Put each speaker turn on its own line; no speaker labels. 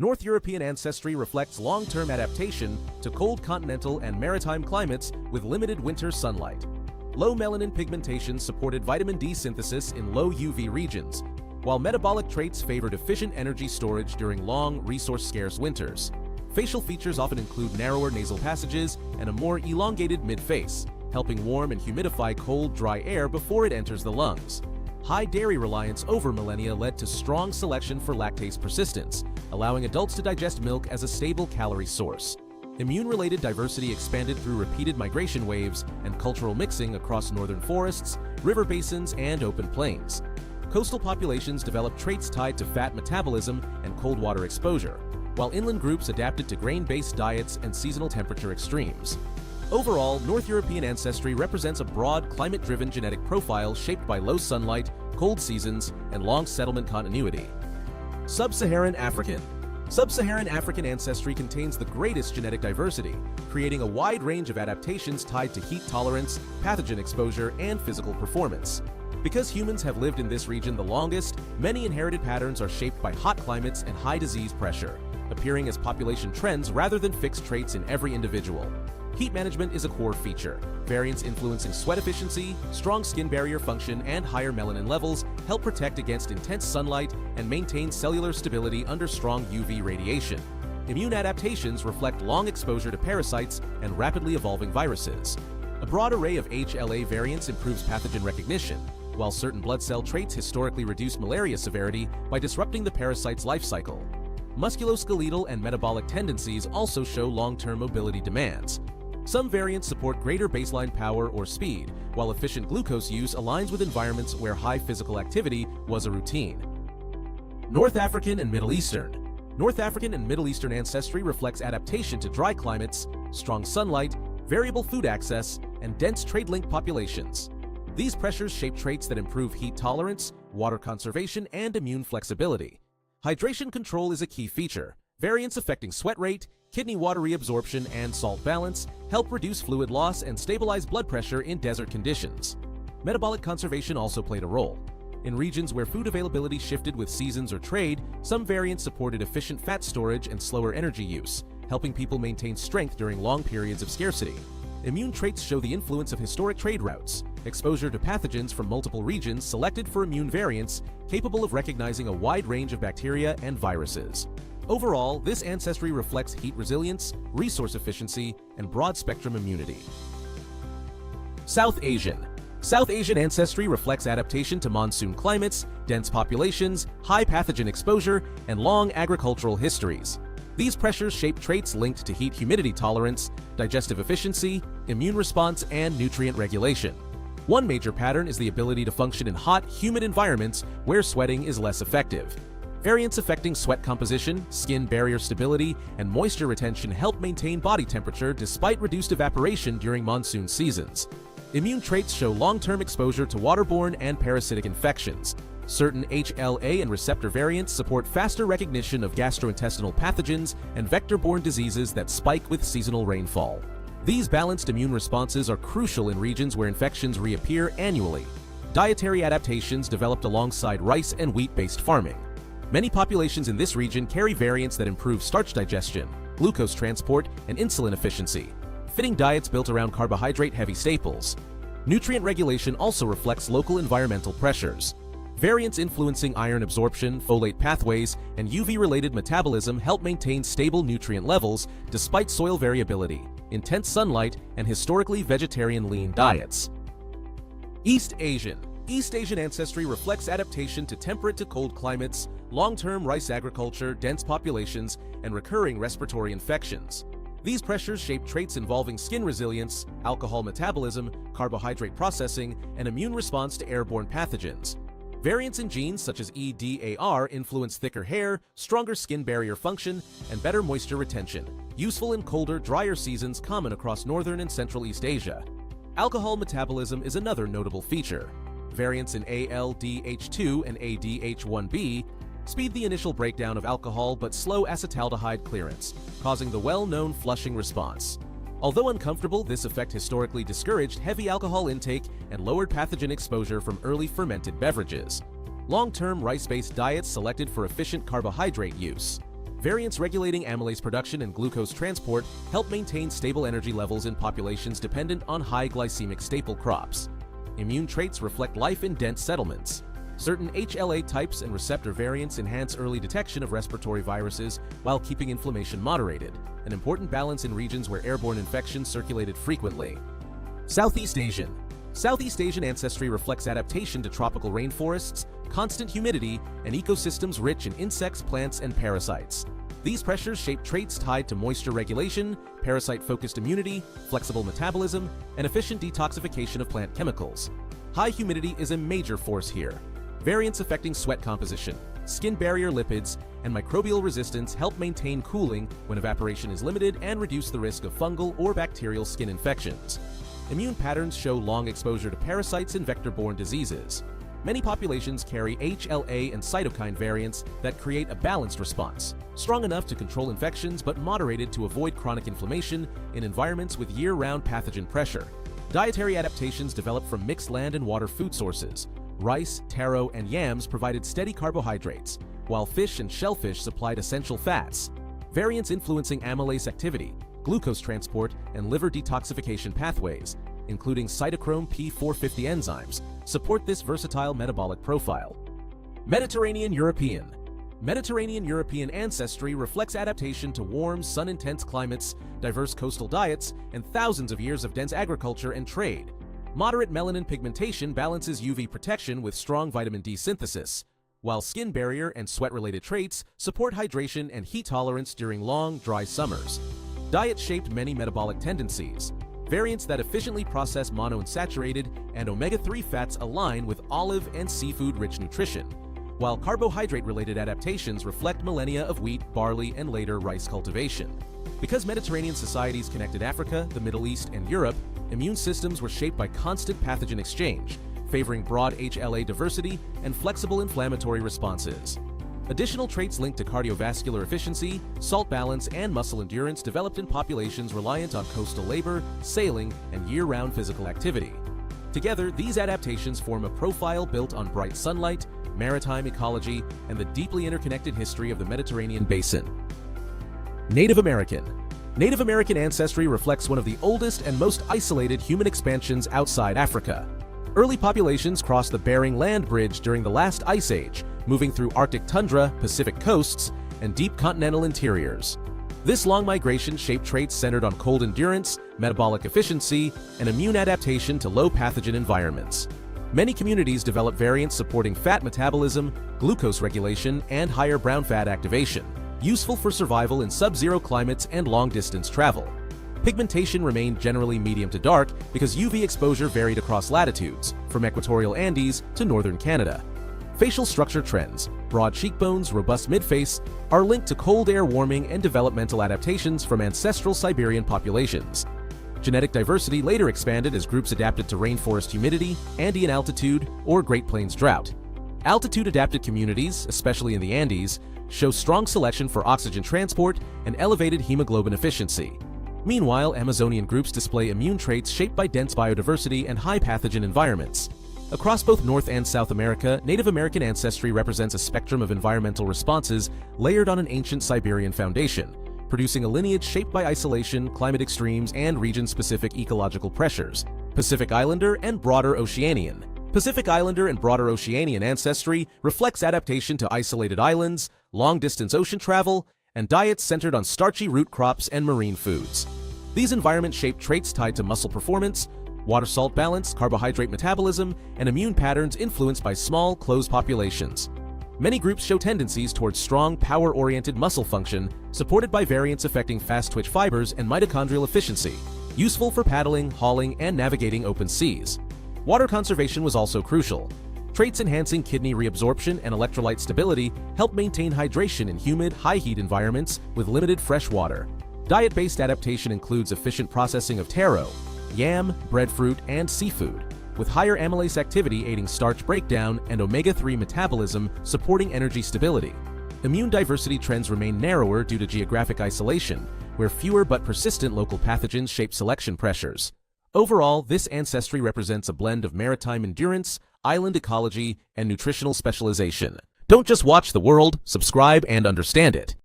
North European ancestry reflects long-term adaptation to cold continental and maritime climates with limited winter sunlight. Low melanin pigmentation supported vitamin D synthesis in low UV regions, while metabolic traits favored efficient energy storage during long, resource-scarce winters. Facial features often include narrower nasal passages and a more elongated mid-face, helping warm and humidify cold, dry air before it enters the lungs. High dairy reliance over millennia led to strong selection for lactase persistence, allowing adults to digest milk as a stable calorie source. Immune-related diversity expanded through repeated migration waves and cultural mixing across northern forests, river basins, and open plains. Coastal populations developed traits tied to fat metabolism and cold water exposure, while inland groups adapted to grain-based diets and seasonal temperature extremes. Overall, North European ancestry represents a broad, climate-driven genetic profile shaped by low sunlight, cold seasons, and long settlement continuity. Sub-Saharan African. Sub-Saharan African ancestry contains the greatest genetic diversity, creating a wide range of adaptations tied to heat tolerance, pathogen exposure, and physical performance. Because humans have lived in this region the longest, many inherited patterns are shaped by hot climates and high disease pressure, appearing as population trends rather than fixed traits in every individual. Heat management is a core feature. Variants influencing sweat efficiency, strong skin barrier function, and higher melanin levels help protect against intense sunlight and maintain cellular stability under strong UV radiation. Immune adaptations reflect long exposure to parasites and rapidly evolving viruses. A broad array of HLA variants improves pathogen recognition, while certain blood cell traits historically reduce malaria severity by disrupting the parasite's life cycle. Musculoskeletal and metabolic tendencies also show long-term mobility demands. Some variants support greater baseline power or speed, while efficient glucose use aligns with environments where high physical activity was a routine. North African and Middle Eastern. North African and Middle Eastern ancestry reflects adaptation to dry climates, strong sunlight, variable food access, and dense trade-linked populations. These pressures shape traits that improve heat tolerance, water conservation, and immune flexibility. Hydration control is a key feature. Variants affecting sweat rate, kidney water reabsorption, and salt balance help reduce fluid loss and stabilize blood pressure in desert conditions. Metabolic conservation also played a role. In regions where food availability shifted with seasons or trade, some variants supported efficient fat storage and slower energy use, helping people maintain strength during long periods of scarcity. Immune traits show the influence of historic trade routes, exposure to pathogens from multiple regions selected for immune variants capable of recognizing a wide range of bacteria and viruses. Overall, this ancestry reflects heat resilience, resource efficiency, and broad-spectrum immunity. South Asian. South Asian ancestry reflects adaptation to monsoon climates, dense populations, high pathogen exposure, and long agricultural histories. These pressures shape traits linked to heat-humidity tolerance, digestive efficiency, immune response, and nutrient regulation. One major pattern is the ability to function in hot, humid environments where sweating is less effective. Variants affecting sweat composition, skin barrier stability, and moisture retention help maintain body temperature despite reduced evaporation during monsoon seasons. Immune traits show long-term exposure to waterborne and parasitic infections. Certain HLA and receptor variants support faster recognition of gastrointestinal pathogens and vector-borne diseases that spike with seasonal rainfall. These balanced immune responses are crucial in regions where infections reappear annually. Dietary adaptations developed alongside rice and wheat-based farming. Many populations in this region carry variants that improve starch digestion, glucose transport, and insulin efficiency, fitting diets built around carbohydrate-heavy staples. Nutrient regulation also reflects local environmental pressures. Variants influencing iron absorption, folate pathways, and UV-related metabolism help maintain stable nutrient levels despite soil variability, intense sunlight, and historically vegetarian lean diets. East Asian. East Asian ancestry reflects adaptation to temperate to cold climates, long-term rice agriculture, dense populations, and recurring respiratory infections. These pressures shape traits involving skin resilience, alcohol metabolism, carbohydrate processing, and immune response to airborne pathogens. Variants in genes such as EDAR influence thicker hair, stronger skin barrier function, and better moisture retention, useful in colder, drier seasons common across northern and central East Asia. Alcohol metabolism is another notable feature. Variants in ALDH2 and ADH1B speed the initial breakdown of alcohol but slow acetaldehyde clearance, causing the well-known flushing response. Although uncomfortable, this effect historically discouraged heavy alcohol intake and lowered pathogen exposure from early fermented beverages. Long-term rice-based diets selected for efficient carbohydrate use. Variants regulating amylase production and glucose transport help maintain stable energy levels in populations dependent on high glycemic staple crops. Immune traits reflect life in dense settlements. Certain HLA types and receptor variants enhance early detection of respiratory viruses while keeping inflammation moderated, an important balance in regions where airborne infections circulated frequently. Southeast Asian. Southeast Asian ancestry reflects adaptation to tropical rainforests, constant humidity, and ecosystems rich in insects, plants, and parasites. These pressures shape traits tied to moisture regulation, parasite-focused immunity, flexible metabolism, and efficient detoxification of plant chemicals. High humidity is a major force here. Variants affecting sweat composition, skin barrier lipids, and microbial resistance help maintain cooling when evaporation is limited and reduce the risk of fungal or bacterial skin infections. Immune patterns show long exposure to parasites and vector-borne diseases. Many populations carry HLA and cytokine variants that create a balanced response, strong enough to control infections but moderated to avoid chronic inflammation in environments with year-round pathogen pressure. Dietary adaptations developed from mixed land and water food sources. Rice, taro, and yams provided steady carbohydrates, while fish and shellfish supplied essential fats. Variants influencing amylase activity, glucose transport, and liver detoxification pathways, including cytochrome P450 enzymes, support this versatile metabolic profile. Mediterranean European. Mediterranean European ancestry reflects adaptation to warm, sun-intense climates, diverse coastal diets, and thousands of years of dense agriculture and trade. Moderate melanin pigmentation balances UV protection with strong vitamin D synthesis, while skin barrier and sweat-related traits support hydration and heat tolerance during long, dry summers. Diet shaped many metabolic tendencies. Variants that efficiently process monounsaturated and omega-3 fats align with olive and seafood-rich nutrition, while carbohydrate-related adaptations reflect millennia of wheat, barley, and later rice cultivation. Because Mediterranean societies connected Africa, the Middle East, and Europe, immune systems were shaped by constant pathogen exchange, favoring broad HLA diversity and flexible inflammatory responses. Additional traits linked to cardiovascular efficiency, salt balance, and muscle endurance developed in populations reliant on coastal labor, sailing, and year-round physical activity. Together, these adaptations form a profile built on bright sunlight, maritime ecology, and the deeply interconnected history of the Mediterranean basin. Native American. Native American ancestry reflects one of the oldest and most isolated human expansions outside Africa. Early populations crossed the Bering Land Bridge during the last ice age, moving through Arctic tundra, Pacific coasts, and deep continental interiors. This long migration shaped traits centered on cold endurance, metabolic efficiency, and immune adaptation to low pathogen environments. Many communities developed variants supporting fat metabolism, glucose regulation, and higher brown fat activation, useful for survival in sub-zero climates and long-distance travel. Pigmentation remained generally medium to dark because UV exposure varied across latitudes, from equatorial Andes to northern Canada. Facial structure trends, broad cheekbones, robust midface, are linked to cold air warming and developmental adaptations from ancestral Siberian populations. Genetic diversity later expanded as groups adapted to rainforest humidity, Andean altitude, or Great Plains drought. Altitude-adapted communities, especially in the Andes, show strong selection for oxygen transport and elevated hemoglobin efficiency. Meanwhile, Amazonian groups display immune traits shaped by dense biodiversity and high pathogen environments. Across both North and South America, Native American ancestry represents a spectrum of environmental responses layered on an ancient Siberian foundation, producing a lineage shaped by isolation, climate extremes, and region-specific ecological pressures. Pacific Islander and broader Oceanian. Pacific Islander and broader Oceanian ancestry reflects adaptation to isolated islands, long-distance ocean travel, and diets centered on starchy root crops and marine foods. These environments shape traits tied to muscle performance, water-salt balance, carbohydrate metabolism, and immune patterns influenced by small, closed populations. Many groups show tendencies towards strong, power-oriented muscle function, supported by variants affecting fast-twitch fibers and mitochondrial efficiency, useful for paddling, hauling, and navigating open seas. Water conservation was also crucial. Traits enhancing kidney reabsorption and electrolyte stability help maintain hydration in humid, high-heat environments with limited fresh water. Diet-based adaptation includes efficient processing of taro, yam, breadfruit, and seafood, with higher amylase activity aiding starch breakdown and omega-3 metabolism supporting energy stability. Immune diversity trends remain narrower due to geographic isolation, where fewer but persistent local pathogens shape selection pressures. Overall, this ancestry represents a blend of maritime endurance, island ecology, and nutritional specialization. Don't just watch the world, subscribe and understand it.